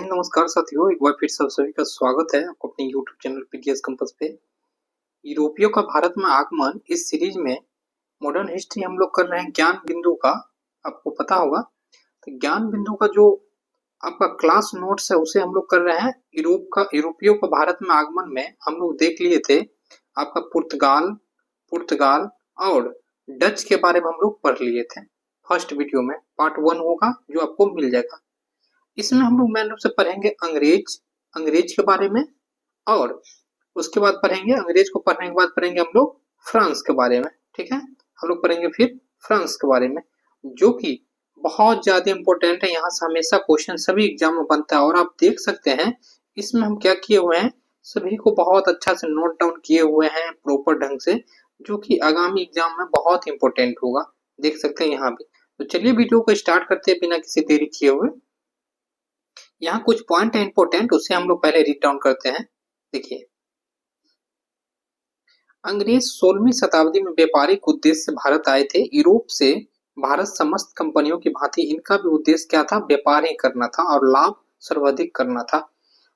हिंद, नमस्कार साथियों। एक बार फिर सब सभी का स्वागत है आपको अपने यूट्यूब चैनल पीडीएस कंपास पे। यूरोपियों का भारत में आगमन इस सीरीज में मॉडर्न हिस्ट्री हम लोग कर रहे हैं ज्ञान बिंदु का। आपको पता होगा तो ज्ञान बिंदु का जो आपका क्लास नोट्स है उसे हम लोग कर रहे हैं। यूरोपियों का भारत में आगमन में हम लोग देख लिए थे आपका पुर्तगाल पुर्तगाल और डच के बारे में हम लोग पढ़ लिए थे। फर्स्ट वीडियो में पार्ट 1 होगा जो आपको मिल जाएगा। इसमें हम लोग मेन रूप से पढ़ेंगे अंग्रेज के बारे में, और उसके बाद पढ़ेंगे अंग्रेज को पढ़ने के बाद पढ़ेंगे हम लोग फ्रांस के बारे में। ठीक है, हम लोग पढ़ेंगे फिर फ्रांस के बारे में, जो कि बहुत ज्यादा इंपॉर्टेंट है। यहाँ से हमेशा क्वेश्चन सभी एग्जाम में बनता है, और आप देख सकते हैं इसमें हम क्या किए हुए हैं, सभी को बहुत अच्छा से नोट डाउन किए हुए हैं प्रॉपर ढंग से, जो कि आगामी एग्जाम में बहुत इंपॉर्टेंट होगा। देख सकते हैं यहाँ भी। तो चलिए वीडियो को स्टार्ट करते हैं बिना किसी देरी किए हुए। यहाँ कुछ पॉइंट है इंपॉर्टेंट, उसे हम लोग पहले रीड डाउन करते हैं। देखिए, अंग्रेज 16वीं शताब्दी में व्यापारिक उद्देश्य से भारत आए थे। यूरोप से भारत समस्त कंपनियों की भांति इनका भी उद्देश्य क्या था? व्यापार ही करना था और लाभ सर्वाधिक करना था।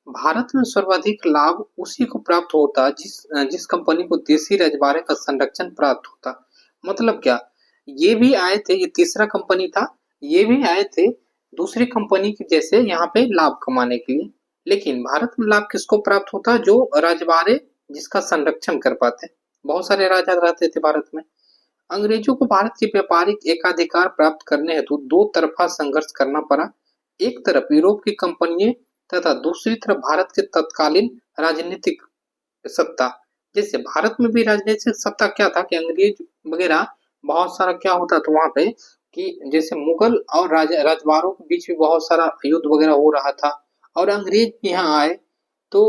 भारत में सर्वाधिक लाभ उसी को प्राप्त होता जिस कंपनी को देशी रजवाड़े का संरक्षण प्राप्त होता। मतलब क्या, ये भी आए थे, ये तीसरा कंपनी था, ये भी आए थे दूसरी कंपनी की जैसे यहाँ पे लाभ कमाने के लिए। लेकिन भारत में लाभ किसको प्राप्त होता? जो रजवाड़े जिसका संरक्षण कर पाते। बहुत सारे राजा रहते थे भारत में। अंग्रेजों को भारत के व्यापारिक एकाधिकार प्राप्त करने हेतु दो तरफा संघर्ष करना पड़ा। एक तरफ यूरोप की कंपनियां तथा दूसरी तरफ भारत के तत्कालीन राजनीतिक सत्ता। जैसे भारत में भी राजनीतिक सत्ता क्या था कि अंग्रेज वगैरह बहुत सारा क्या होता था वहां पे कि जैसे मुगल और राजवाड़ों के बीच भी बहुत सारा युद्ध वगैरह हो रहा था, और अंग्रेज यहाँ आए तो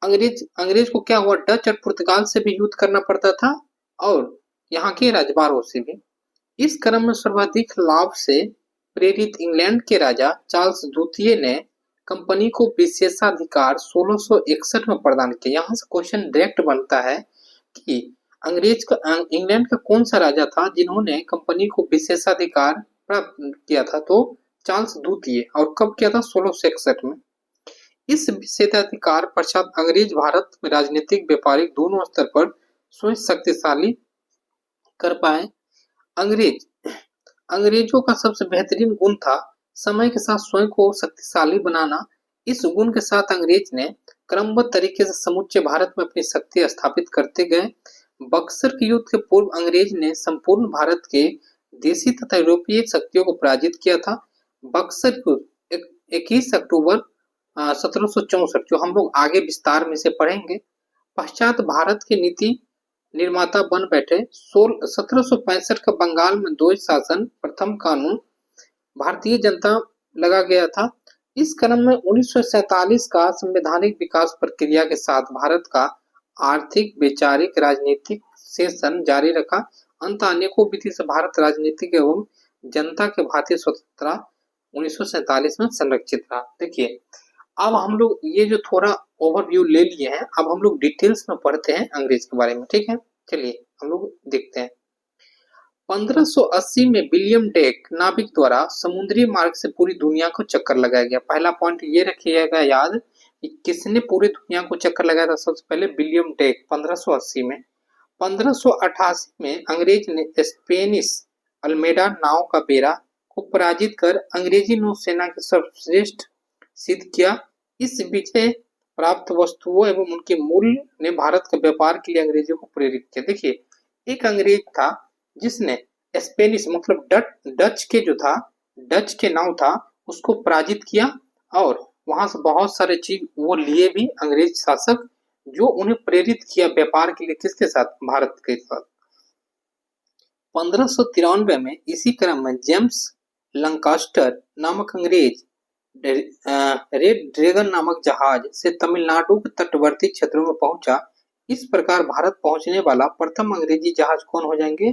अंग्रेज को क्या हुआ, डच और पुर्तगाल से भी युद्ध करना पड़ता था और यहाँ के राजवाड़ों से भी। इस क्रम में सर्वाधिक लाभ से प्रेरित इंग्लैंड के राजा चार्ल्स द्वितीय ने कंपनी को विशेषाधिकार 1661 में प्रदान किया। यहाँ से क्वेश्चन डायरेक्ट बनता है कि इंग्लैंड का कौन सा राजा था जिन्होंने कंपनी को विशेषाधिकार प्राप्त किया था? तो चार्ल्स द्वितीय। और कब किया था? 1661 में। इस विशेषाधिकार पश्चात अंग्रेज भारत में राजनीतिक व्यापारिक दोनों स्तर पर स्वयं शक्तिशाली कर पाए। अंग्रेजों का सबसे बेहतरीन गुण था समय के साथ स्वयं को शक्तिशाली बनाना। इस गुण के साथ अंग्रेज ने क्रमबद्ध तरीके से समूचे भारत में अपनी शक्ति स्थापित करते गए। बक्सर के युद्ध के पूर्व अंग्रेज ने संपूर्ण भारत के देशी तथा यूरोपीय शक्तियों को पराजित किया था। बक्सर युद्ध 21 अक्टूबर 1764, जो हम लोग आगे विस्तार में से पढ़ेंगे। पश्चात भारत के नीति निर्माता बन बैठे। 1765 का बंगाल में द्वैध शासन प्रथम कानून भारतीय जनता लगा गया था। इस क्रम में 1947 का संवैधानिक विकास प्रक्रिया के साथ भारत का आर्थिक, वैचारिक, राजनीतिक सेशन जारी रखा। अंत अनेकों विधि से भारत राजनीतिक एवं जनता के भारतीय स्वतंत्रता 1947 में संरक्षित रहा। देखिए, अब हम लोग ये जो थोड़ा ओवरव्यू ले लिए हैं, अब हम लोग डिटेल्स में पढ़ते हैं अंग्रेज के बारे में। ठीक है, चलिए हम लोग देखते हैं। 1580 में विलियम डेक नाविक द्वारा समुद्री मार्ग से पूरी दुनिया को चक्कर लगाया गया। पहला पॉइंट ये रखिएगा याद कि किसने पूरी दुनिया को चक्कर लगाया था? सबसे पहले विलियम डेक 1580 में। 1588 में अंग्रेज ने स्पेनिश अल्मेडा नाव का बेड़ा को पराजित कर अंग्रेजी नौसेना के सर्वश्रेष्ठ सिद्ध किया। इस विजय प्राप्त वस्तुओं एवं उनके मूल्य ने भारत के व्यापार के लिए अंग्रेजों को प्रेरित किया। देखिए, एक अंग्रेज था जिसने स्पेनिश मतलब डच के नाव था उसको पराजित किया, और वहां से बहुत सारे चीज वो लिए भी अंग्रेज शासक, जो उन्हें प्रेरित किया व्यापार के लिए। किसके साथ? भारत के साथ। 1593 में इसी क्रम में जेम्स लंकास्टर नामक अंग्रेज रेड ड्रैगन नामक जहाज से तमिलनाडु के तटवर्ती क्षेत्रों में पहुंचा। इस प्रकार भारत पहुंचने वाला प्रथम अंग्रेजी जहाज कौन हो जाएंगे?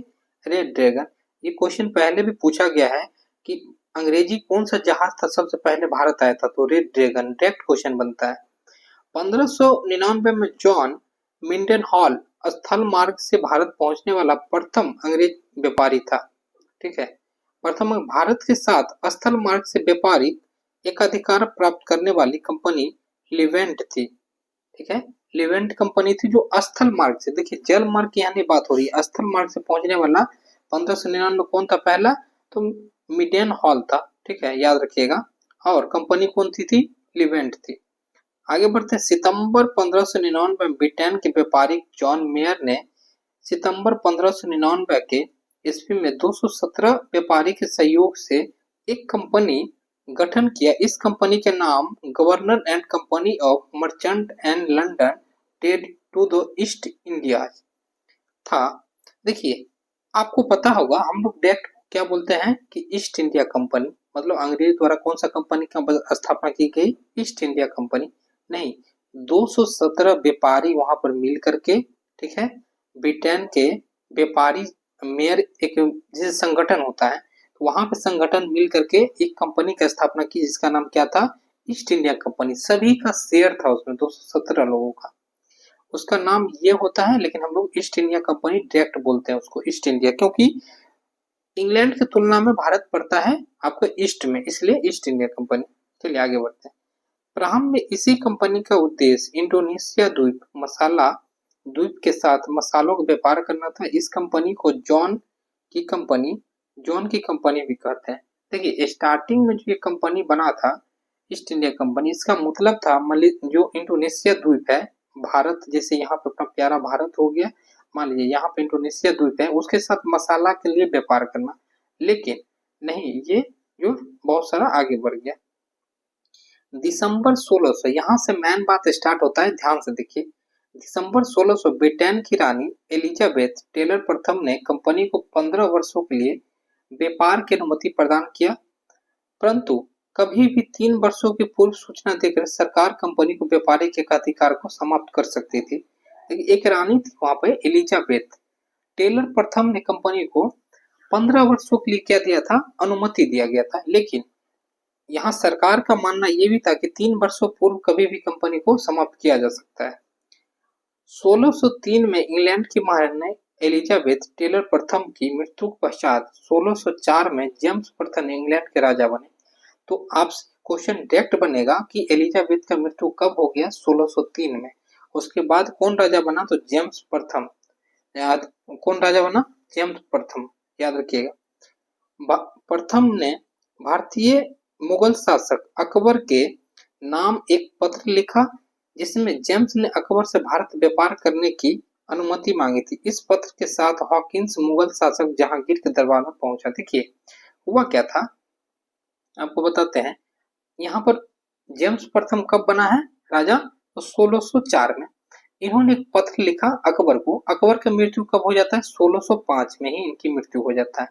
Red dragon. ये क्वेश्चन पहले भी पूछा गया है कि अंग्रेजी कौन सा जहाज था सबसे पहले भारत आया था? तो रेड ड्रैगन। डायरेक्ट क्वेश्चन बनता है। 1599 में जॉन मिंडन हॉल स्थल मार्ग से भारत पहुंचने वाला प्रथम अंग्रेज व्यापारी था। ठीक है, प्रथम भारत के साथ स्थल मार्ग से व्यापारी एकाधिकार प्राप्त करने वाली कंपनी लिवेंट थी। ठीक है, लिवेंट कंपनी थी जो स्थल मार्ग से, देखिए जल मार्ग की यहाँ नहीं बात हो रही है, स्थल मार्ग से पहुंचने वाला 1599 कौन था पहला, तो मिडेन हॉल था। ठीक है, याद रखिएगा। और कंपनी कौन थी लिवेंट थी। आगे बढ़ते हैं। सितंबर 1599 में ब्रिटेन के व्यापारी जॉन मेयर ने सितंबर 1599 के ईस्वी में 217 व्यापारी के सहयोग से एक कंपनी गठन किया। इस कंपनी के नाम governor and company of merchant and London trade to the East India था। देखिए, आपको पता होगा हम लोग डायरेक्ट क्या बोलते हैं कि ईस्ट इंडिया कंपनी, मतलब अंग्रेज द्वारा कौन सा कंपनी का स्थापना की गई, ईस्ट इंडिया कंपनी नहीं, 217 व्यापारी वहां पर मिल करके, ठीक है, ब्रिटेन के व्यापारी मेयर एक जैसे संगठन होता है, तो वहां पे संगठन मिल करके एक कंपनी का स्थापना की जिसका नाम क्या था, ईस्ट इंडिया कंपनी। सभी का शेयर था उसमें 217 लोगों का, उसका नाम ये होता है, लेकिन हम लोग ईस्ट इंडिया कंपनी डायरेक्ट बोलते हैं उसको ईस्ट इंडिया, क्योंकि इंग्लैंड की तुलना में भारत पड़ता है आपको ईस्ट में, इसलिए ईस्ट इंडिया कंपनी। चलिए आगे बढ़ते हैं। प्रारंभ में इसी कंपनी का उद्देश्य इंडोनेशिया द्वीप मसाला द्वीप के साथ मसालों का व्यापार करना था। इस कंपनी को जॉन की कंपनी भी कहते हैं। देखिए, स्टार्टिंग में जो ये कंपनी बना था ईस्ट इंडिया कंपनी, इसका मतलब था जो इंडोनेशिया द्वीप है, भारत जैसे यहाँ पे अपना प्यारा भारत हो गया, मान लीजिए यहाँ पे इंडोनेशिया द्वीप है, उसके साथ मसाला के लिए व्यापार करना। लेकिन नहीं, ये जो बहुत सारा आगे बढ़ गया। दिसंबर 1600, यहाँ से मैन बात स्टार्ट होता है, ध्यान से देखिए। दिसंबर 1600 ब्रिटेन की रानी एलिजाबेथ टेलर प्रथम ने कंपनी को 15 वर्षों के लिए व्यापार की अनुमति प्रदान किया, परंतु कभी भी 3 वर्षों की पूर्व सूचना देकर सरकार कंपनी को व्यापारिक एकाधिकार को समाप्त कर सकती थी। एक रानी थी वहां पे एलिजाबेथ टेलर प्रथम ने कंपनी को 15 वर्षों के लिए क्या दिया था, अनुमति दिया गया था, लेकिन यहाँ सरकार का मानना ये भी था कि 3 वर्षों पूर्व कभी भी कंपनी को समाप्त किया जा सकता है। 1603 में इंग्लैंड की महारानी एलिजाबेथ टेलर प्रथम की मृत्यु के पश्चात 1604 में जेम्स प्रथम इंग्लैंड के राजा बने। तो आप क्वेश्चन डायरेक्ट बनेगा कि एलिजाबेथ का मृत्यु कब हो गया, 1603 में। उसके बाद कौन राजा बना, तो जेम्स प्रथम। याद, कौन राजा बना, जेम्स प्रथम, याद रखिएगा। प्रथम ने भारतीय मुगल शासक अकबर के नाम एक पत्र लिखा, जिसमें जेम्स ने अकबर से भारत व्यापार करने की अनुमति मांगी थी। इस पत्र के साथ हॉकिंस मुगल शासक जहांगीर के दरबार में पहुंचा। देखिए हुआ क्या था, आपको बताते हैं। यहाँ पर जेम्स प्रथम कब बना है राजा, तो 1604 में। इन्होंने एक पत्र लिखा अकबर को। अकबर की मृत्यु कब हो जाता है, 1605 में ही इनकी मृत्यु हो जाता है।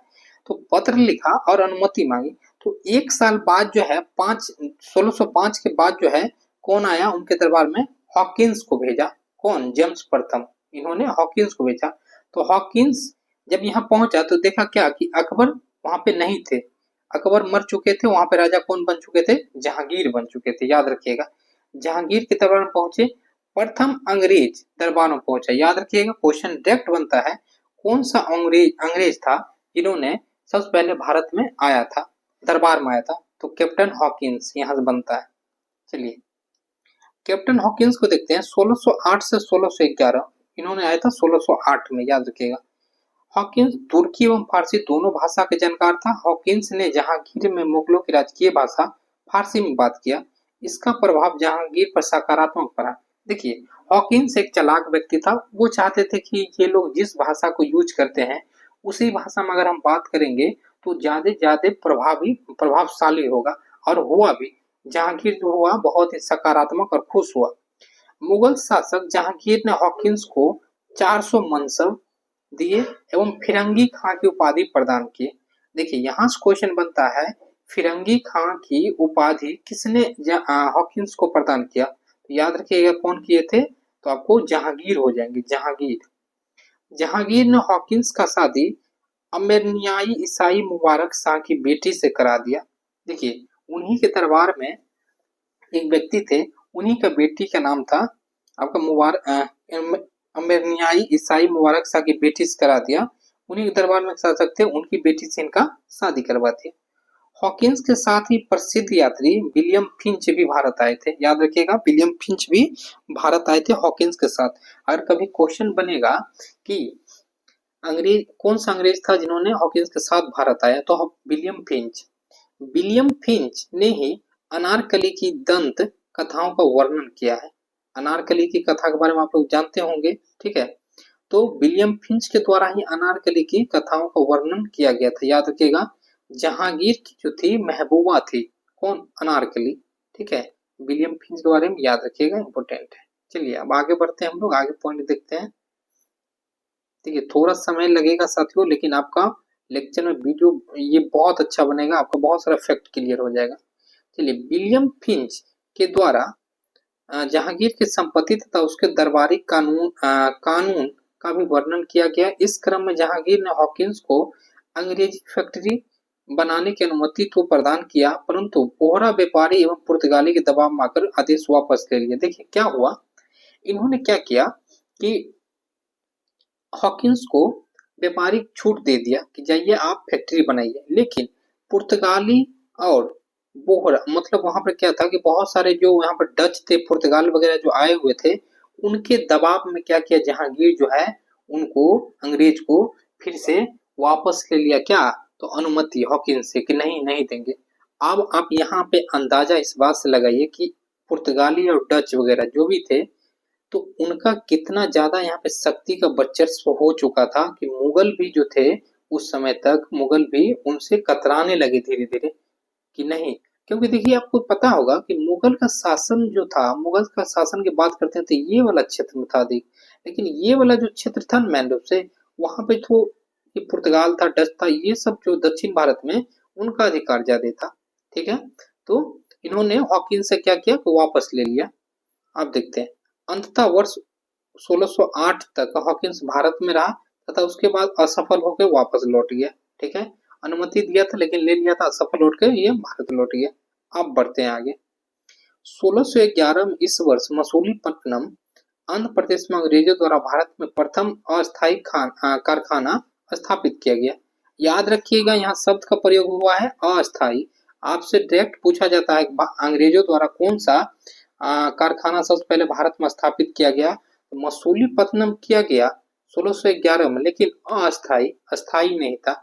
तो पत्र लिखा और अनुमति मांगी, तो एक साल बाद जो है 1605 के बाद जो है कौन आया उनके दरबार में, हॉकिंस को भेजा। कौन, जेम्स प्रथम, इन्होंने हॉकिंस को भेजा। तो हॉकिंस जब यहाँ पहुंचा तो देखा क्या कि अकबर वहां पे नहीं थे, अकबर मर चुके थे। वहां पे राजा कौन बन चुके थे, जहांगीर बन चुके थे, याद रखिएगा। जहांगीर के दरबार में पहुंचे, प्रथम अंग्रेज दरबार में पहुंचा, याद रखिएगा। क्वेश्चन डायरेक्ट बनता है, कौन सा अंग्रेज था जिन्होंने सबसे पहले भारत में आया था, दरबार में आया था, तो कैप्टन हॉकिंस, यहां से बनता है। चलिए कैप्टन हॉकिंस को देखते हैं। 1608 से 1611 इन्होंने आया था, 1608 में, याद रखिएगा। हॉकिंस तुर्की एवं फारसी दोनों भाषा के जानकार था। हॉकिंस ने जहांगीर में मुगलों की राजकीय भाषा फारसी में बात किया। इसका प्रभाव जहांगीर पर सकारात्मक पड़ा। देखिए हॉकिंस एक चालाक व्यक्ति था, वो चाहते थे कि ये लोग जिस भाषा को यूज करते हैं उसी भाषा में अगर हम बात करेंगे तो ज्यादा प्रभावशाली होगा, और हुआ भी। जहांगीर जो हुआ बहुत ही सकारात्मक और खुश हुआ। मुगल शासक जहांगीर ने हॉकिंस को 400 मनसब दिए एवं फिरंगी खां की उपाधि प्रदान की। देखिए यहाँ से क्वेश्चन बनता है, फिरंगी खां की उपाधि किसने हॉकिंस को प्रदान किया, तो याद रखिएगा कौन किए थे, तो आपको जहांगीर हो जाएंगे, जहांगीर ने हॉकिंस का शादी अमेरनियाई ईसाई मुबारक शाह की बेटी से करा दिया। देखिए उन्हीं के दरबार में एक व्यक्ति थे, उन्हीं का बेटी का नाम था आपका अमेरनियाई ईसाई मुबारक शाह की बेटी से करा दिया। उन्हीं के दरबार में शासक थे, उनकी बेटी से इनका शादी करवा दिया। हॉकिंस के साथ ही प्रसिद्ध यात्री विलियम फिंच भी भारत आए थे। याद रखिएगा, विलियम फिंच भी भारत आए थे हॉकिंस के साथ। अगर कभी क्वेश्चन बनेगा कि अंग्रेज कौन सा अंग्रेज था जिन्होंने हॉकिंस के साथ भारत आया, तो विलियम फिंच। विलियम फिंच ने ही अनारकली की दंत कथाओं का वर्णन किया है। अनारकली की कथा के बारे में आप लोग जानते होंगे, ठीक है। तो विलियम फिंच के द्वारा ही अनारकली की कथाओं का वर्णन किया गया था। याद रखिएगा, जहांगीर की जो थी महबूबा थी, कौन? अनारकली, ठीक है। विलियम फिंच के बारे में याद रखिएगा, इंपॉर्टेंट है। चलिए अब आगे बढ़ते हैं, हम लोग आगे पॉइंट देखते हैं। देखिए थोड़ा समय लगेगा साथियों, लेकिन आपका लेक्चर में वीडियो ये बहुत अच्छा बनेगा, आपका बहुत सारा फैक्ट क्लियर हो जाएगा। चलिए, विलियम फिंच के द्वारा जहांगीर की संपत्ति तथा उसके दरबारी कानून का भी वर्णन किया गया। इस क्रम में जहांगीर ने हॉकिंस को अंग्रेजी फैक्ट्री बनाने की अनुमति तो प्रदान किया, परंतु बोहरा व्यापारी एवं पुर्तगाली के दबाव में आकर आदेश वापस ले लिया। देखिए क्या हुआ, इन्होंने क्या किया कि हॉकिंस को व्यापारिक छूट दे दिया कि जाइए आप फैक्ट्री बनाइए, लेकिन पुर्तगाली और बोहरा मतलब वहां पर क्या था कि बहुत सारे जो यहाँ पर डच थे, पुर्तगाल वगैरह जो आए हुए थे, उनके दबाव में क्या किया जहांगीर जो है उनको, अंग्रेज को फिर से वापस ले लिया। क्या? तो अनुमति हॉकिंस से कि नहीं नहीं देंगे। अब आप यहाँ पे अंदाजा इस बात से लगाइए कि पुर्तगाली और डच वगैरह जो भी थे, तो उनका कितना ज्यादा यहाँ पे शक्ति का वर्चस्व हो चुका था कि मुगल भी जो थे उस समय तक, मुगल भी उनसे कतराने लगे धीरे धीरे कि नहीं। क्योंकि देखिए आपको पता होगा कि मुगल का शासन जो था, मुगल का शासन की बात करते हैं तो ये वाला क्षेत्र में था अधिक, लेकिन ये वाला जो क्षेत्र था मैन रूप से, वहां पे तो ये पुर्तगाल था, डच था, ये सब जो दक्षिण भारत में उनका अधिकार ज्यादा था, ठीक है। तो इन्होंने हॉकिंस से क्या किया कि वापस ले लिया। आप देखते हैं अंततः वर्ष 1608 तक हॉकिंस भारत में रहा तथा उसके बाद असफल होकर वापस लौट गया, ठीक है। अनुमति दिया था लेकिन ले लिया था, असफल लौट के ये भारत लौट गया। अब बढ़ते हैं आगे। 1611 में इस वर्ष मसूलीपट्टनम आंध्र प्रदेश में अंग्रेजों द्वारा भारत में प्रथम अस्थायी कारखाना स्थापित किया गया। याद रखिएगा यहाँ शब्द का प्रयोग हुआ है अस्थायी। आपसे डायरेक्ट पूछा जाता है अंग्रेजों द्वारा कौन सा कारखाना सबसे पहले भारत में स्थापित किया गया, तो मसूलीपट्टनम किया गया 1611 में, लेकिन अस्थायी, अस्थायी नहीं था।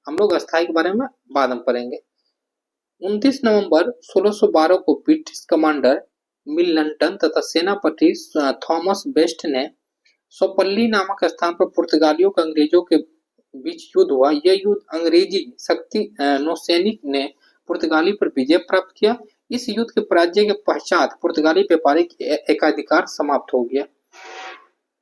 हम लोग अस्थायी के बारे में बाद में पढ़ेंगे। 29 नवंबर 1612 को ब्रिटिश कमांडर मिल्टन तथा सेनापति थॉमस बेस्ट ने सोपल्ली नामक स्थान पर पुर्तगालियों के अंग्रेजों के बीच युद्ध हुआ। यह युद्ध अंग्रेजी शक्ति नौसैनिक ने पुर्तगाली पर विजय प्राप्त किया। इस युद्ध के पराजय के पश्चात पुर्तगाली व्यापारिक एकाधिकार समाप्त हो गया।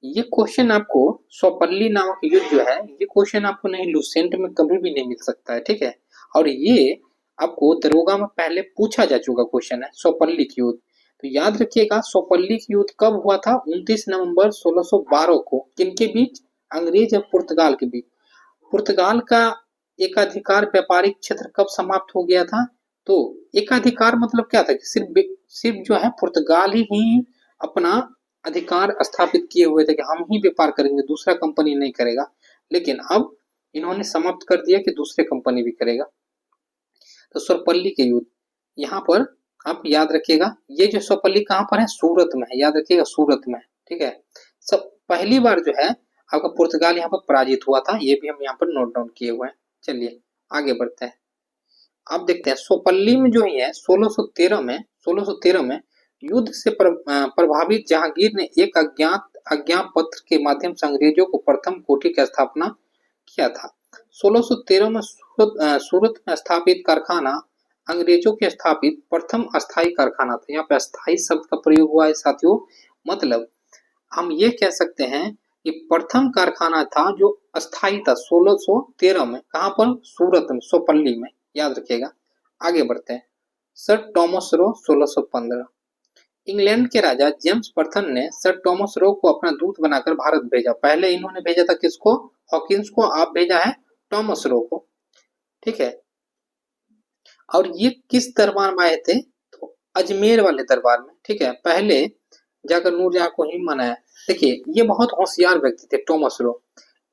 ये क्वेश्चन आपको सोपल्ली नामक युद्ध जो है, ये क्वेश्चन आपको नहीं लूसेंट में कभी भी नहीं मिल सकता है, ठीक है। और ये आपको दरोगा में पहले पूछा जा चुका क्वेश्चन है, सोपल्ली की युद्ध। तो याद रखिएगा सोपल्ली की युद्ध कब हुआ था? 29 नवंबर 1612 को। किनके बीच? अंग्रेज और पुर्तगाल के बीच। पुर्तगाल का एकाधिकार व्यापारिक क्षेत्र कब समाप्त हो गया था? तो एकाधिकार मतलब क्या था कि सिर्फ जो है पुर्तगाल ही अपना अधिकार स्थापित किए हुए थे कि हम ही व्यापार करेंगे, दूसरा कंपनी नहीं करेगा। लेकिन अब इन्होंने समाप्त कर दिया कि दूसरे कंपनी भी करेगा। तो सोपल्ली के युद्ध, यहाँ पर आप याद रखिएगा, ये जो सोपल्ली कहाँ पर है? सूरत में है। याद रखिएगा सूरत में, ठीक है। सब पहली बार जो है आपका पुर्तगाल यहाँ पर पराजित हुआ था, ये भी हम यहाँ पर नोट डाउन किए हुए हैं। चलिए आगे बढ़ते हैं। आप देखते हैं सोपल्ली में जो है 1613 में युद्ध से प्रभावित जहांगीर ने एक अज्ञात पत्र के माध्यम से अंग्रेजों को प्रथम कोठी की स्थापना किया था। 1613 में सूरत में स्थापित कारखाना अंग्रेजों के स्थापित प्रथम अस्थायी कारखाना था। यहाँ पे अस्थायी शब्द का प्रयोग हुआ है साथियों, मतलब हम ये कह सकते हैं कि प्रथम कारखाना था जो अस्थायी था 1613 में। कहाँ पर? सूरत में, सोपल्ली में। याद रखिएगा। आगे बढ़ते हैं। Sir Thomas Roe 1615। इंग्लैंड के राजा जेम्स प्रथम ने सर टॉमस रो को अपना दूत बनाकर भारत भेजा। पहले इन्होंने भेजा था किसको? हॉकिंस को। आप भेजा है टॉमस रो को, ठीक है। और ये किस दरबार में आए थे? तो अजमेर वाले दरबार में, ठीक है। पहले जाकर नूरजहां को ही मनाया। देखिए ये बहुत होशियार व्यक्ति थे टॉमस रो।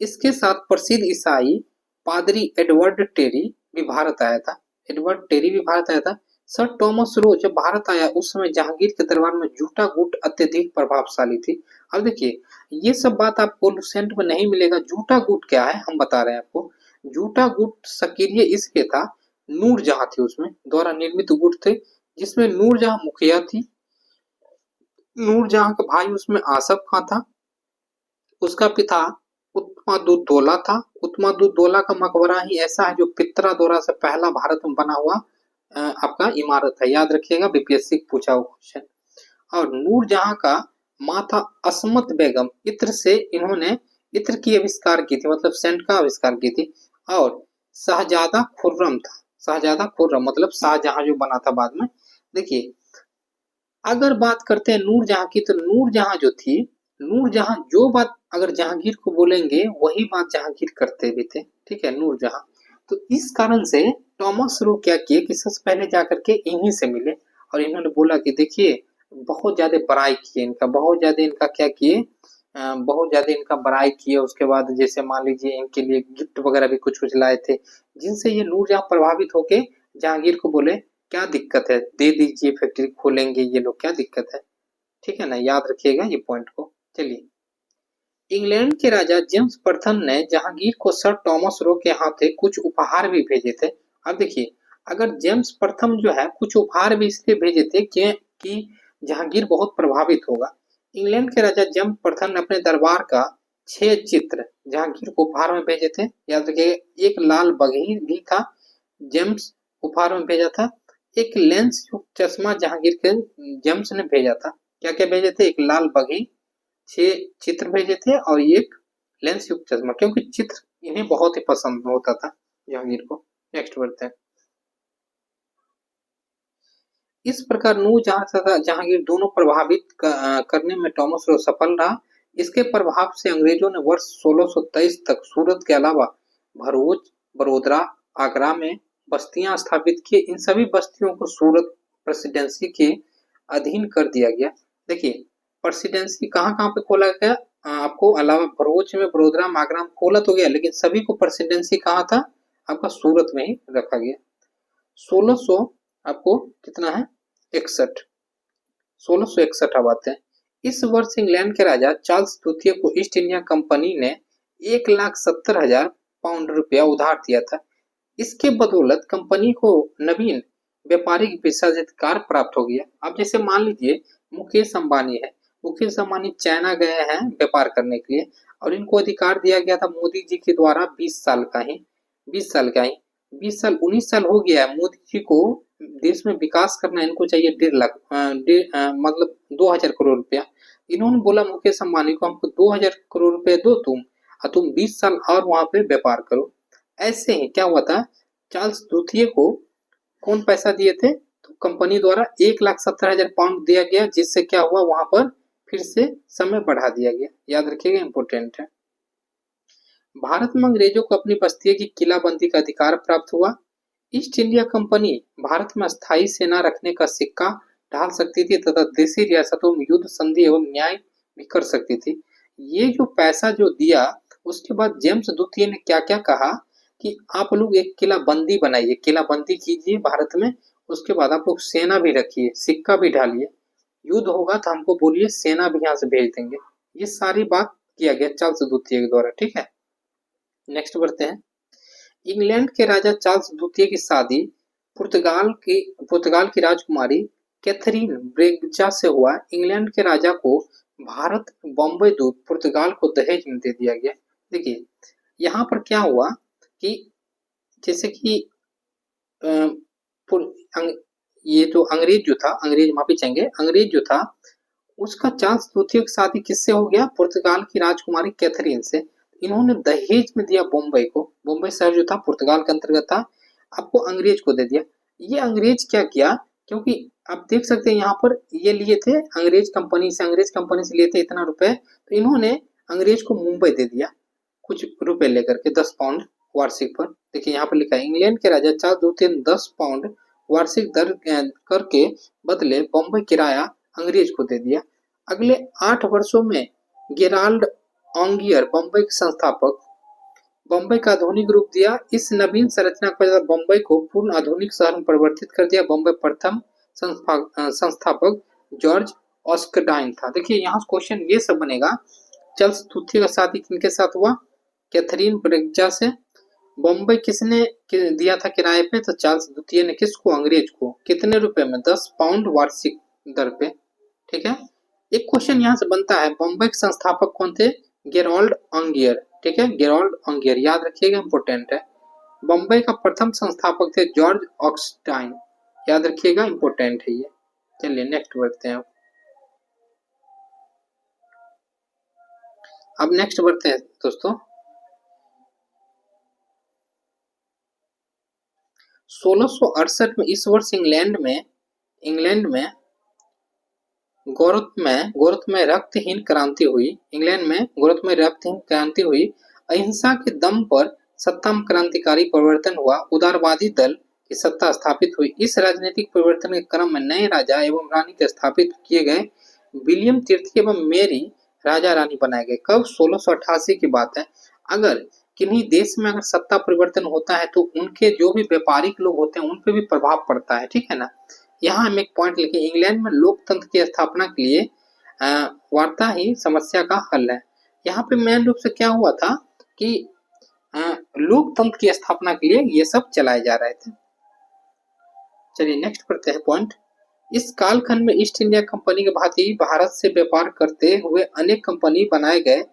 इसके साथ प्रसिद्ध ईसाई पादरी एडवर्ड टेरी भी भारत आया था। एडवर्ड टेरी भी भारत आया था। सर टॉमस रो जब भारत आया उस समय जहांगीर के दरबार में जूटा गुट अत्यधिक प्रभावशाली थी। अब देखिए ये सब बात आपको लुसेंट में नहीं मिलेगा। जूटा गुट क्या है हम बता रहे हैं आपको। जूटा गुट सक्रिय इसलिए था, नूरजहां थी उसमें द्वारा निर्मित गुट थे, जिसमें नूरजहां मुखिया थी। नूरजहां का भाई उसमें आसफ खां था। उसका पिता उत्तमादुद्दौला था। उत्तमादुद्दौला का मकबरा ही ऐसा है जो पित्रा से पहला भारत में बना हुआ आपका इमारत है। याद रखिएगा, बीपीएससी पूछा हुआ क्वेश्चन। और नूरजहां का माता असमत बेगम इत्र से इन्होंने इत्र की आविष्कार की थी, मतलब सेंट का आविष्कार की थी। और शाहजादा खुर्रम था। शाहजादा खुर्रम मतलब शाहजहां जो बना था बाद में। देखिए अगर बात करते हैं नूरजहां की, तो नूरजहां जो थी, नूरजहां जो बात अगर जहांगीर को बोलेंगे वही बात जहांगीर करते भी थे। ठीक है, नूरजहां। तो इस कारण से टॉमस रो क्या किए कि सबसे पहले जाकर के इन्हीं से मिले और इन्होंने बोला कि देखिए बहुत ज्यादा बड़ाई किए इनका, बहुत ज्यादा इनका क्या किए, बहुत ज्यादा इनका बड़ाई किए। उसके बाद जैसे मान लीजिए इनके लिए गिफ्ट वगैरह भी कुछ कुछ लाए थे, जिनसे ये नूरजहां प्रभावित होके जहांगीर को बोले क्या दिक्कत है, दे दीजिए, फैक्ट्री खोलेंगे ये लोग, क्या दिक्कत है। ठीक है ना, याद रखिएगा ये पॉइंट को। चलिए, इंग्लैंड के राजा जेम्स प्रथम ने जहांगीर को सर टॉमस रो के हाथे कुछ उपहार भी भेजे थे। अब देखिए अगर जेम्स प्रथम जो है कुछ उपहार भी इसलिए भेजे थे कि जहांगीर बहुत प्रभावित होगा। इंग्लैंड के राजा जेम्स प्रथम ने अपने दरबार का 6 चित्र जहांगीर को उपहार में भेजे थे। याद रखिएगा, एक लाल बघी भी था, जेम्स उपहार में भेजा था। एक लेंस युक्त चश्मा जहांगीर के जेम्स ने भेजा था। क्या क्या भेजे थे, एक लाल बघी, 6 चित्र भेजे थे और एक लेंस युक्त चश्मा, क्योंकि चित्र इन्हें बहुत ही पसंद होता था जहांगीर को। नेक्स्ट बढ़ते हैं। इस प्रकार नूरजहां तथा जहांगीर दोनों प्रभावित करने में टॉमस रो सफल रहा। इसके प्रभाव से अंग्रेजों ने वर्ष 1623 तक सूरत के अलावा भरूच, बड़ोदरा, आगरा में बस्तियां स्थापित की। इन सभी बस्तियों को सूरत प्रेसिडेंसी के अधीन कर दिया गया। देखिए प्रेसिडेंसी कहाँ कहाँ पे खोला गया, आपको अलावा भरूच में, बड़ोदरा में, आगरा में खोला तो गया, लेकिन सभी को प्रेसिडेंसी कहाँ था, आपका सूरत में ही रखा गया। 1600 आपको कितना है 61, 1661 अब आते हैं। इस वर्ष इंग्लैंड के राजा चार्ल्स द्वितीय को ईस्ट इंडिया कंपनी ने 1,70,000 पाउंड रुपया उधार दिया था। इसके बदौलत कंपनी को नवीन व्यापारिक विशेषाधिकार प्राप्त हो गया। अब जैसे मान लीजिए मुकेश अंबानी है, मुकेश अंबानी चाइना गए हैं व्यापार करने के लिए और इनको अधिकार दिया गया था मोदी जी के द्वारा 20 साल का ही, 20 साल का ही, 20 साल 19 साल हो गया है। मोदी जी को देश में विकास करना, इनको चाहिए 1.5 लाख मतलब 2,000 करोड़ रुपया। इन्होंने बोला मुकेश अंबानी को हमको 2,000 करोड़ रुपए दो तुम, और तुम 20 साल और वहां पे व्यापार करो। ऐसे ही क्या हुआ था, चार्ल्स द्वितीय को कौन पैसा दिए थे, तो कंपनी द्वारा 1,70,000 पाउंड दिया गया, जिससे क्या हुआ वहां पर फिर से समय बढ़ा दिया गया। याद रखिएगा, इंपोर्टेंट है। भारत में अंग्रेजों को अपनी बस्तियों की किलाबंदी का अधिकार प्राप्त हुआ। ईस्ट इंडिया कंपनी भारत में स्थायी सेना रखने का सिक्का ढाल सकती थी तथा देशी रियासतों में युद्ध संधि एवं न्याय भी कर सकती थी। ये जो पैसा जो दिया, उसके बाद जेम्स द्वितीय ने क्या क्या कहा कि आप लोग एक किलाबंदी बनाइए, किलाबंदी कीजिए भारत में, उसके बाद आप लोग सेना भी रखिए, सिक्का भी ढालिए, युद्ध होगा तो हमको बोलिए, सेना भी यहाँ से भेज देंगे। ये सारी बात किया गया चार्ल्स द्वितीय के द्वारा। ठीक है, नेक्स्ट बढ़ते हैं। इंग्लैंड के राजा चार्ल्स द्वितीय की शादी पुर्तगाल की राजकुमारी कैथरीन ब्रेगजा से हुआ। इंग्लैंड के राजा को भारत बॉम्बे दूत पुर्तगाल को दहेज में दे दिया गया। देखिए यहाँ पर क्या हुआ कि जैसे कि ये जो अंग्रेज जो था, अंग्रेज माफी चाहेंगे, अंग्रेज जो था उसका चार्ल्स द्वितीय की शादी किससे हो गया, पुर्तगाल की राजकुमारी कैथरीन से। इन्होंने दहेज में दिया बॉम्बे को, बॉम्बे शहर जो था पुर्तगाल के अंतर्गत था, आपको अंग्रेज को दे दिया। ये अंग्रेज क्या किया, क्योंकि आप देख सकते हैं यहाँ पर ये लिए थे अंग्रेज कंपनी से लिए थे इतना रुपए, तो इन्होंने अंग्रेज को मुंबई दे दिया कुछ रुपए लेकर के 10 पाउंड वार्षिक पर। देखिए यहाँ पर लिखा है, इंग्लैंड के राजा चार्ल्स द्वितीय ने 10 पाउंड वार्षिक दर करके बदले बॉम्बे किराया अंग्रेज को दे दिया। अगले 8 वर्षों में गेराल्ड ऑन्गियर बॉम्बे के संस्थापक बम्बई का आधुनिक रूप दिया। इस नवीन संरचना के बाद बम्बई को पूर्ण आधुनिक शहर में परिवर्तित कर दिया। बम्बई प्रथम संस्थापक जॉर्ज ऑस्कडाइन था। देखिए यहाँ क्वेश्चन ये सब बनेगा। चार्ल्स द्वितीय का शादी किनके साथ हुआ? कैथरीन ब्रेग्जा से। बम्बई किसने दिया था किराए पे? तो चार्ल्स द्वितीय ने। किसको? अंग्रेज को। कितने रुपए में? 10 पाउंड वार्षिक दर पे। ठीक है। एक क्वेश्चन यहाँ से बनता है, बम्बई के संस्थापक कौन थे? गेरोल्ड अंगियर। ठीक है, गेरोल्ड अंगियर याद रखिएगा, इंपोर्टेंट है। बम्बई का प्रथम संस्थापक थे जॉर्ज ऑक्सटाइन, याद रखिएगा, इंपोर्टेंट है ये। चलिए नेक्स्ट बढ़ते हैं। अब नेक्स्ट बढ़ते हैं दोस्तों। 1668 में इस वर्ष इंग्लैंड में गौरवमय रक्तहीन क्रांति हुई। इंग्लैंड में गौरवमय रक्तहीन क्रांति हुई। अहिंसा के दम पर सत्ता में क्रांतिकारी परिवर्तन हुआ। उदारवादी दल की सत्ता स्थापित हुई। इस राजनीतिक परिवर्तन के क्रम में नए राजा एवं रानी के स्थापित किए गए। विलियम तृतीय एवं मेरी राजा रानी बनाए गए। कब? 1688 की बात है। अगर किन्हीं देश में अगर सत्ता परिवर्तन होता है तो उनके जो भी व्यापारिक लोग होते हैं उन पे भी प्रभाव पड़ता है। ठीक है ना। यहाँ हम एक पॉइंट लिखे, इंग्लैंड में लोकतंत्र की स्थापना के लिए वार्ता ही समस्या का हल है। यहाँ पे मेन रूप से क्या हुआ था कि लोकतंत्र की स्थापना के लिए ये सब चलाए जा रहे थे। चलिए नेक्स्ट पढ़ते हैं पॉइंट। इस कालखंड में ईस्ट इंडिया कंपनी के भांति भारत से व्यापार करते हुए अनेक कंपनी बनाए गए।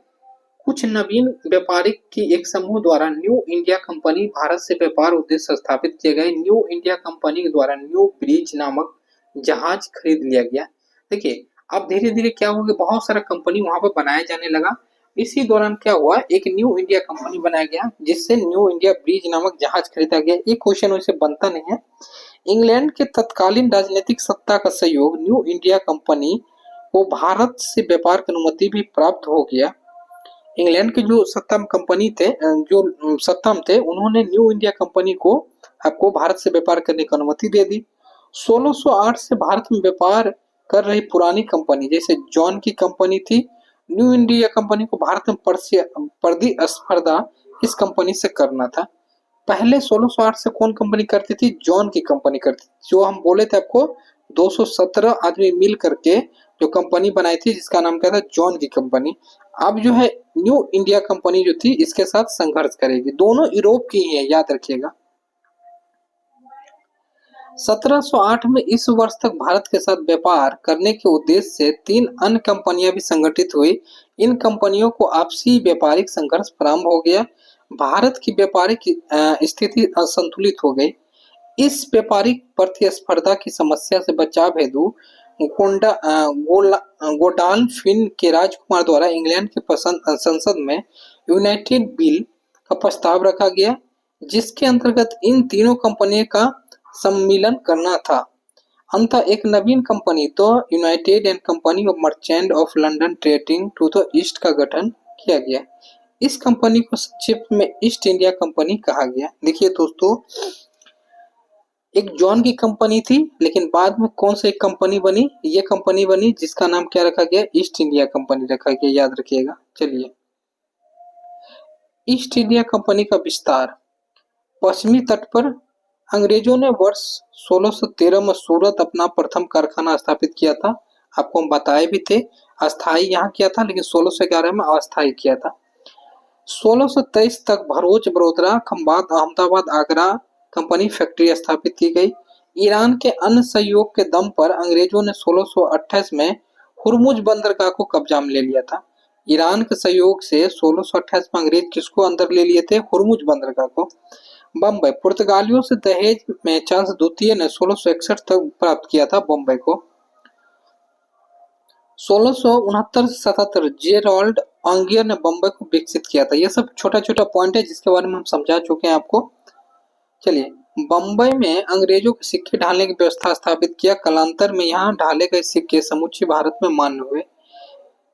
कुछ नवीन व्यापारिक की एक समूह द्वारा न्यू इंडिया कंपनी भारत से व्यापार उद्देश्य स्थापित किए गए। न्यू इंडिया कंपनी के द्वारा न्यू ब्रिज नामक जहाज खरीद लिया गया। देखिए अब धीरे धीरे क्या हो गया, बहुत सारा कंपनी वहां पर बनाया जाने लगा। इसी दौरान क्या हुआ, एक न्यू इंडिया कंपनी बनाया गया जिससे न्यू इंडिया ब्रिज नामक जहाज खरीदा गया। ये क्वेश्चन वैसे बनता नहीं है। इंग्लैंड के तत्कालीन राजनीतिक सत्ता का सहयोग न्यू इंडिया कंपनी को भारत से व्यापार की अनुमति भी प्राप्त हो गया। इंग्लैंड के जो सत्ता में कंपनी थे, जो सत्ता में थे, उन्होंने न्यू इंडिया कंपनी को आपको भारत से व्यापार करने की अनुमति दे दी। 1608 से भारत में व्यापार कर रही पुरानी कंपनी जैसे जॉन की कंपनी थी, न्यू इंडिया कंपनी को भारत में प्रतिस्पर्धा इस कंपनी से करना था। पहले 1608 से कौन कंपनी करती थी? जॉन की कंपनी करती थी। जो हम बोले थे आपको 217 आदमी मिल करके जो कंपनी बनाई थी जिसका नाम क्या था? जॉन की कंपनी। अब जो है न्यू इंडिया कंपनी जो थी इसके साथ संघर्ष करेगी। दोनों यूरोप की ही है, याद रखिएगा। 1708 में इस वर्ष तक भारत के साथ व्यापार करने के उद्देश्य से 3 अन्य कंपनियां भी संगठित हुई। इन कंपनियों को आपसी व्यापारिक संघर्ष प्रारंभ हो गया। भारत की व्यापारिक स्थिति असंतुलित हो गई। इस व्यापारिक प्रतिस्पर्धा की समस्या से बचाव हेतु गोडाल्फिन के राजकुमार द्वारा इंग्लैंड के संसद में यूनाइटेड बिल का प्रस्ताव रखा गया, जिसके अंतर्गत इन तीनों कंपनियों का सम्मिलन करना था। अंततः एक नवीन कंपनी तो united and company of merchant of London trading to the East का गठन किया गया। इस कंपनी को संक्षिप्त में ईस्ट इंडिया कंपनी कहा गया। देखिए दोस्तों, एक जॉन की कंपनी थी, लेकिन बाद में कौन सी कंपनी बनी? ये कंपनी बनी जिसका नाम क्या रखा गया? ईस्ट इंडिया कंपनी रखा गया, याद रखिएगा। चलिए, ईस्ट इंडिया कंपनी का विस्तार। पश्चिमी तट पर अंग्रेजों ने वर्ष 1613 में सूरत अपना प्रथम कारखाना स्थापित किया था। आपको हम बताए भी थे, अस्थायी यहाँ किया था, लेकिन 1611 में अस्थायी किया था। 1623 तक भरूच, बड़ोदरा, खंभात, अहमदाबाद, आगरा कंपनी फैक्ट्री स्थापित की गई। ईरान के अन्य सहयोग के दम पर अंग्रेजों ने 1628 में हुरमुज बंदरगाह को कब्जा में ले लिया था। ईरान के सहयोग से 1628 में अंग्रेज किसको अंदर ले लिए थे? हुरमुज बंदरगाह को। बम्बई, पुर्तगालियों से दहेज में चार्ल्स द्वितीय ने 1661 तक प्राप्त किया था बम्बई को। 1669 से 77 जेरोल्ड अंगियर ने बम्बई को विकसित किया था। यह सब छोटा छोटा पॉइंट है जिसके बारे में हम समझा चुके हैं आपको। चलिए, बम्बई में अंग्रेजों के सिक्के ढालने की व्यवस्था स्थापित किया। कालांतर में यहाँ ढाले गए सिक्के समूचे भारत में मान्य हुए।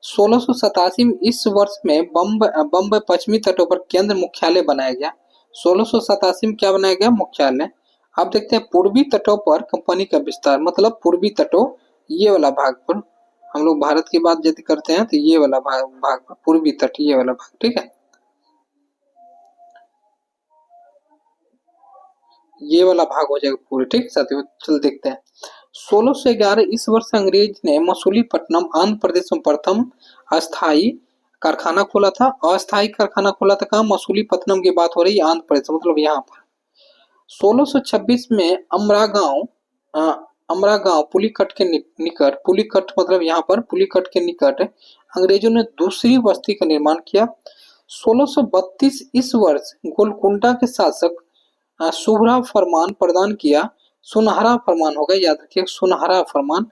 1687 में इस वर्ष में बम्बई पश्चिमी तटों पर केंद्र मुख्यालय बनाया गया। 1687 में क्या बनाया गया? मुख्यालय। अब देखते हैं पूर्वी तटों पर कंपनी का विस्तार, मतलब पूर्वी तटों, ये वाला भाग पर हम लोग भारत की बात यदि करते हैं तो ये वाला भाग पर पूर्वी तट, ये वाला भाग, ठीक है। ये वाला भाग हो जाएगा पूरे। ठीक है साथियों, चल देखते हैं। 1611 इस वर्ष अंग्रेज ने मसूलीपट्टनम आंध्र प्रदेश में प्रथम अस्थाई कारखाना खोला था। अस्थाई कारखाना खोला था कहाँ? मसूलीपट्टनम की बात हो रही है, आंध्र प्रदेश, मतलब यहाँ पर। 1626 में अमरा गांव पुलिकट के निकट, पुलिकट मतलब यहाँ पर पुलिकट के निकट अंग्रेजों ने दूसरी बस्ती का निर्माण किया। 1632 इस वर्ष गोलकुंडा के शासक सुहरा फरमान प्रदान किया। सुनहरा फरमान होगा, याद रखिए, सुनहरा फरमान।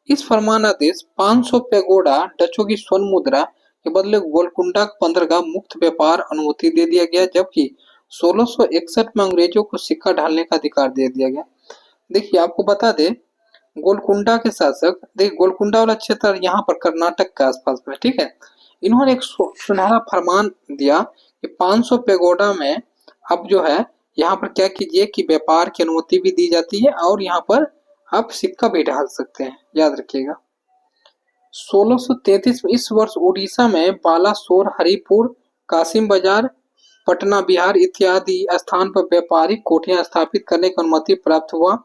इस फरमान आदेश 500 पेगोडा डचों की स्वर्ण मुद्रा के बदले गोलकुंडा बंदरगाह मुक्त व्यापार अनुमति दे दिया गया, जबकि 1661 में अंग्रेजों को सिक्का ढालने का अधिकार दे दिया गया। देखिए आपको बता दे, गोलकुंडा के शासक, देखिए गोलकुंडा वाला क्षेत्र यहाँ पर कर्नाटक के आसपास में, ठीक है। इन्होंने एक सुनहरा फरमान दिया कि 500 पेगोडा में अब जो है यहाँ पर क्या कीजिए कि व्यापार की अनुमति भी दी जाती है और यहाँ पर आप सिक्का भी डाल सकते हैं, याद रखिएगा। 1633 में इस वर्ष उड़ीसा में बालासोर, हरिपुर, कासिम बाजार, पटना बिहार इत्यादि स्थान पर व्यापारिक कोठियां स्थापित करने की अनुमति प्राप्त हुआ।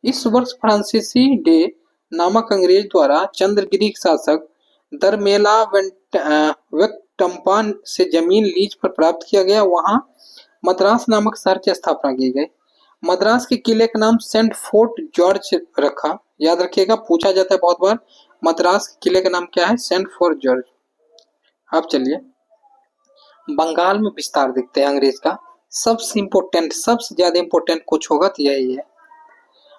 इस वर्ष फ्रांसीसी डे नामक अंग्रेज द्वारा चंद्रगिरी के शासक दरमेला वेंकटप्पा से जमीन लीज पर प्राप्त किया गया। वहां मद्रास नामक शहर की स्थापना की गई। मद्रास के किले का नाम सेंट फोर्ट जॉर्ज रखा, याद रखिएगा, पूछा जाता है बहुत बार। मद्रास के किले का नाम क्या है? Saint Fort George. अब चलिए बंगाल में विस्तार देखते हैं अंग्रेज का। सबसे इंपोर्टेंट, सबसे ज्यादा इंपोर्टेंट कुछ होगा तो यही है।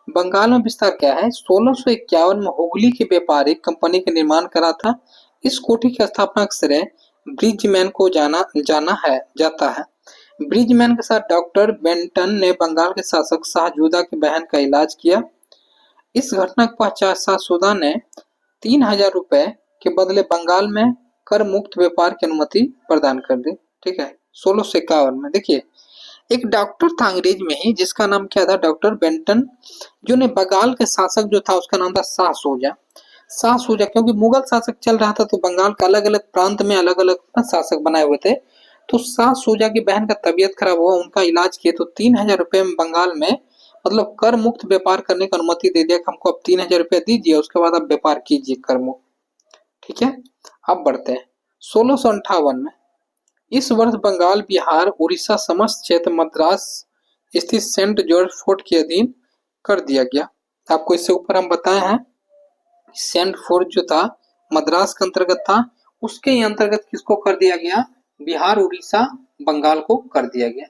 बंगाल में विस्तार क्या है? 1651 में हुगली की व्यापारिक कंपनी का निर्माण करा था। इस कोठी की स्थापना का श्रेय ब्रिजमैन को जाता है। ब्रिजमैन के साथ डॉक्टर बेंटन ने बंगाल के शासक शाहजूदा की बहन का इलाज किया। इस घटना के पश्चात शाहजूदा ने 3000 रुपए के बदले बंगाल में कर मुक्त व्यापार की अनुमति प्रदान कर दी। ठीक है, 1651 में। देखिए एक डॉक्टर था अंग्रेज में ही, जिसका नाम क्या था? डॉक्टर बेंटन, जो ने बंगाल के शासक जो था उसका नाम था शाह सूजा। शाह सूजा, क्योंकि मुगल शासक चल रहा था तो बंगाल का अलग अलग प्रांत में अलग अलग शासक बनाए हुए थे। तो शाह सूजा की बहन का तबीयत खराब हुआ, उनका इलाज किए तो 3000 रुपए में बंगाल में मतलब कर मुक्त व्यापार करने की अनुमति दे दिया कि हमको अब 3000 रुपया दीजिए, उसके बाद आप व्यापार कीजिए कर मुक्त। ठीक है, अब बढ़ते हैं 1658 में। इस वर्ष बंगाल, बिहार, उड़ीसा समस्त क्षेत्र मद्रास स्थित सेंट जॉर्ज फोर्ट के अधीन कर दिया गया। आपको इससे ऊपर हम बताए हैं सेंट फोर्ट जो था मद्रास के अंतर्गत था, उसके अंतर्गत किसको कर दिया गया? बिहार, उड़ीसा, बंगाल को कर दिया गया।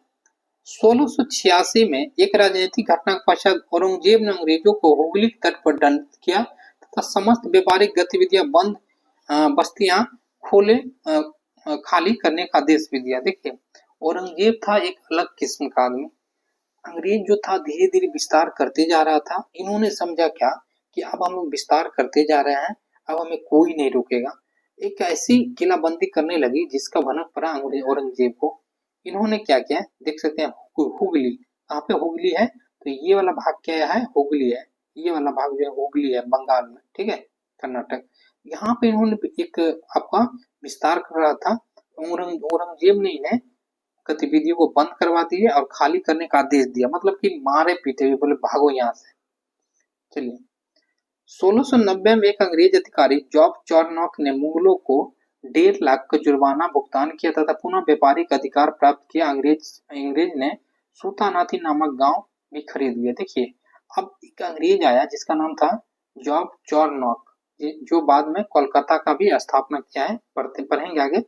1686 में एक राजनीतिक घटना के पश्चात औरंगजेब ने अंग्रेजों को हुगली तट पर दंडित किया तथा समस्त व्यापारिक गतिविधियां बंद, बस्तियां खाली करने का आदेश भी दिया। देखिए औरंगजेब था एक अलग किस्म का आदमी। अंग्रेज जो था धीरे धीरे विस्तार करते जा रहा था। इन्होंने समझा क्या कि अब हम लोग विस्तार करते जा रहे हैं, अब हमें कोई नहीं रोकेगा। एक ऐसी किलाबंदी करने लगी जिसका भनक पड़ा औरंगजेब को। इन्होंने क्या किया देख सकते हैं, हुगली, कहाँ पे हुगली है? तो ये वाला भाग क्या है? हुगली है। ये वाला भाग जो है हुगली है, बंगाल में, ठीक है, कर्नाटक। यहाँ पे इन्होंने एक आपका विस्तार कर रहा था। औरंगजेब ने इन्हें गतिविधियों को बंद करवा दिए और खाली करने का आदेश दिया, मतलब कि मारे पीटे हुए, बोले भागो यहाँ से। चलिए 1690 में एक अंग्रेज अधिकारी जॉब चॉर्नॉक ने मुगलों को 1.5 लाख का जुर्माना भुगतान किया तथा पुनः व्यापारिक अधिकार प्राप्त किया। अंग्रेज ने सूतानाथी नामक गांव भी खरीद लिया। देखिए अब एक अंग्रेज आया जिसका नाम था जॉब चॉर्नॉक, जो बाद में कोलकाता का भी स्थापना किया है, पढ़ेंगे आगे।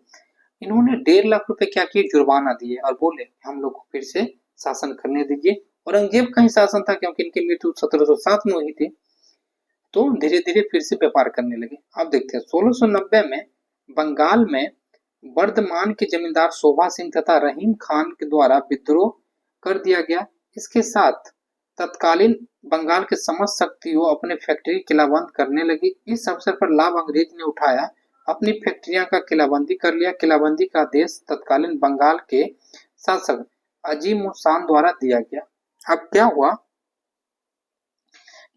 इन्होंने 1.5 लाख रुपए क्या किए? जुर्माना दिए और बोले हम लोग को फिर से शासन करने दीजिए। औरंगजेब का ही शासन था क्योंकि इनकी मृत्यु 1707 में हुई थी, तो धीरे धीरे फिर से व्यापार करने लगे। अब देखते हैं 1690 में बंगाल में बर्धमान के जमींदार शोभा सिंह तथा रहीम खान के द्वारा विद्रोह कर दिया गया। इसके साथ तत्कालीन बंगाल के समस्त शक्तियों अपने फैक्ट्री किलाबंद करने लगी। इस अवसर पर लाभ अंग्रेज ने उठाया, अपनी फैक्ट्रियां का किलाबंदी कर लिया। किलाबंदी का आदेश तत्कालीन बंगाल के शासक अजीम उसान द्वारा दिया गया। अब क्या हुआ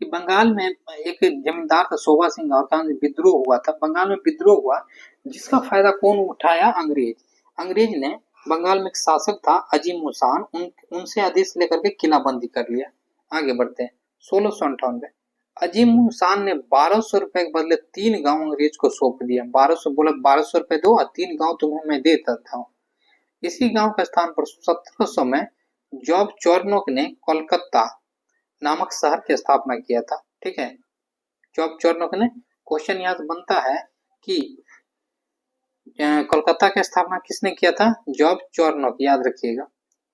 कि बंगाल में एक जमींदार था शोभा सिंह, और कहा विद्रोह हुआ था, बंगाल में विद्रोह हुआ, जिसका फायदा कौन उठाया? अंग्रेज। अंग्रेज ने बंगाल में एक शासक था अजीम मुसान, उनसे आदेश लेकर के किलाबंदी कर लिया। आगे बढ़ते हैं। 1658 अजीम मुसान ने 1200 रुपए के बदले 3 गांव अंग्रेज को सौंप दिया। 1200 बोला, 1200 रुपए दो और 3 गांव तुम्हें मैं देता था। इसी गांव के स्थान पर 1700 में जॉब चॉर्नोक ने कोलकाता नामक शहर की स्थापना किया था। ठीक है, जॉब चॉर्नोक ने। क्वेश्चन यहाँ से बनता है कि कोलकाता की स्थापना किसने किया था? जॉब चॉर्नोक, याद रखिएगा।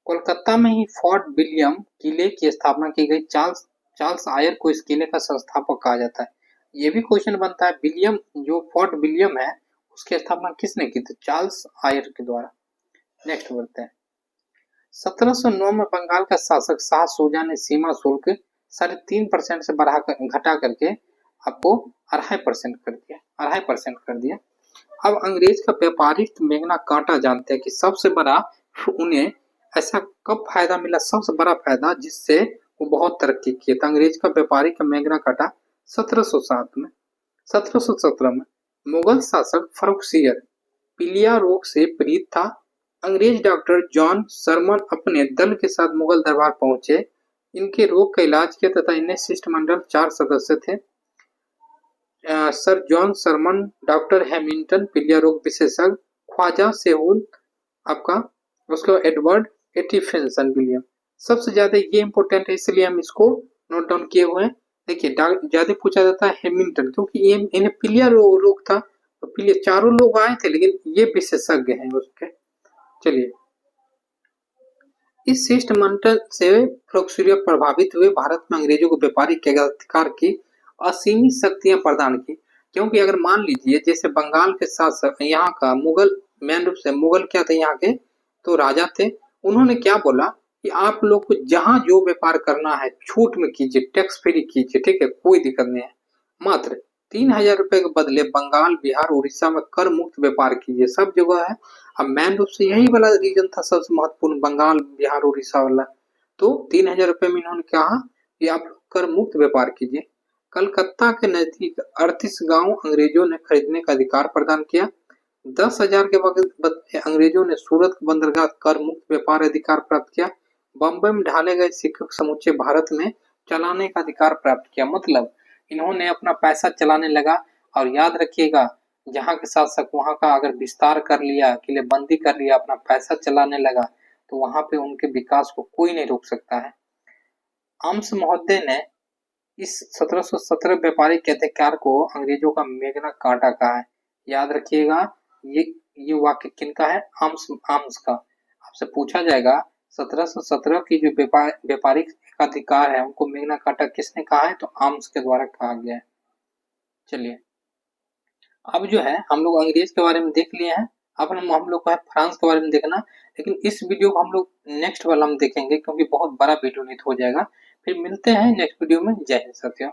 कोलकाता में ही फोर्ट विलियम किले की स्थापना की गई। चार्ल्स आयर को इस किले का संस्थापक कहा जाता है। ये भी क्वेश्चन बनता है, विलियम जो फोर्ट विलियम है उसकी स्थापना किसने की थी? चार्ल्स आयर के द्वारा। नेक्स्ट बढ़ते हैं। 1709 में बंगाल का शासक शाह सूजा ने सीमा शुल्क 3.5% से घटा करके आपको 2.5% कर दिया। 2.5% कर दिया। अब अंग्रेज का व्यापारी मेघना कांटा जानते हैं कि सबसे बड़ा उन्हें ऐसा कब फायदा मिला, सबसे बड़ा फायदा जिससे वो बहुत तरक्की किए। तो अंग्रेज का व्यापारी का मेघना कांटा 1707 में। 1717 में मुगल शासक फर्रुखसियर पीलिया रोग से पीड़ित था। अंग्रेज डॉक्टर जॉन सरमन अपने दल के साथ मुगल दरबार पहुंचे। इनके रोग का इलाज किया तथा इन्हें शिष्टमंडल 4 सदस्य थे। Sir John Surman, doctor Hamilton पीलिया रोग विशेषज्ञ, ख्वाजा सेहून आपका, उसके बाद एडवर्ड एटिफिंसन विलियम। सबसे ज्यादा ये इंपॉर्टेंट है इसलिए हम इसको नोट डाउन किए हुए हैं। देखिए ज्यादा पूछा जाता है हैमिल्टन, क्योंकि ये इन्हें पीलिया रोग था। तो पीलिया चारों लोग आए थे लेकिन ये विशेषज्ञ हैं उसके। चलिए, इस शिष्टमंडल से फर्रुखसियर प्रभावित हुए। भारत में अंग्रेजों को व्यापारिक अधिकार की असीमित शक्तियां प्रदान की। क्योंकि अगर मान लीजिए जैसे बंगाल के शासक यहाँ का मुगल, मेन रूप से मुगल क्या थे यहाँ के, तो राजा थे। उन्होंने क्या बोला कि आप लोग को जहां जो व्यापार करना है छूट में कीजिए, टैक्स फ्री कीजिए, ठीक है, कोई दिक्कत नहीं है। मात्र 3000 रुपए के बदले बंगाल, बिहार, उड़ीसा में कर मुक्त व्यापार कीजिए, सब जगह है। अब मेन रूप से यही वाला रीजन था सबसे महत्वपूर्ण, बंगाल, बिहार, उड़ीसा वाला। तो 3000 रुपए में इन्होंने कहा कि आप कर मुक्त व्यापार कीजिए। कलकत्ता के नजदीक 38 गांव अंग्रेजों ने खरीदने का अधिकार प्रदान किया। 10,000 के बदले अंग्रेजों ने सूरत बंदरगाह कर मुक्त व्यापार अधिकार प्राप्त किया। बम्बई में ढाले गए सिक्के समूचे भारत में चलाने का अधिकार प्राप्त किया। मतलब इन्होंने अपना पैसा चलाने लगा। और याद रखिएगा, जहाँ के शासक वहां का अगर विस्तार कर लिया, किलेबंदी कर लिया, अपना पैसा चलाने लगा, तो वहां पे उनके विकास को कोई नहीं रोक सकता है। आम्स महोदय ने इस 1717 व्यापारिक के अधिकार को अंग्रेजों का मेघना कांटा कहा है। याद रखिएगा, ये वाक्य किनका है? आम्स का। आपसे पूछा जाएगा 1717 की जो व्यापारिक अधिकार है उनको मेघना कांटा किसने कहा है? तो आम्स के द्वारा कहा गया है। चलिए, अब जो है हम लोग अंग्रेज के बारे में देख लिए हैं। अब हम लोग को है फ्रांस के बारे में देखना। लेकिन इस वीडियो को हम लोग नेक्स्ट वाला हम देखेंगे, क्योंकि बहुत बड़ा वीडियो नहीं हो जाएगा। फिर मिलते हैं नेक्स्ट वीडियो में। जय हिंद साथियों।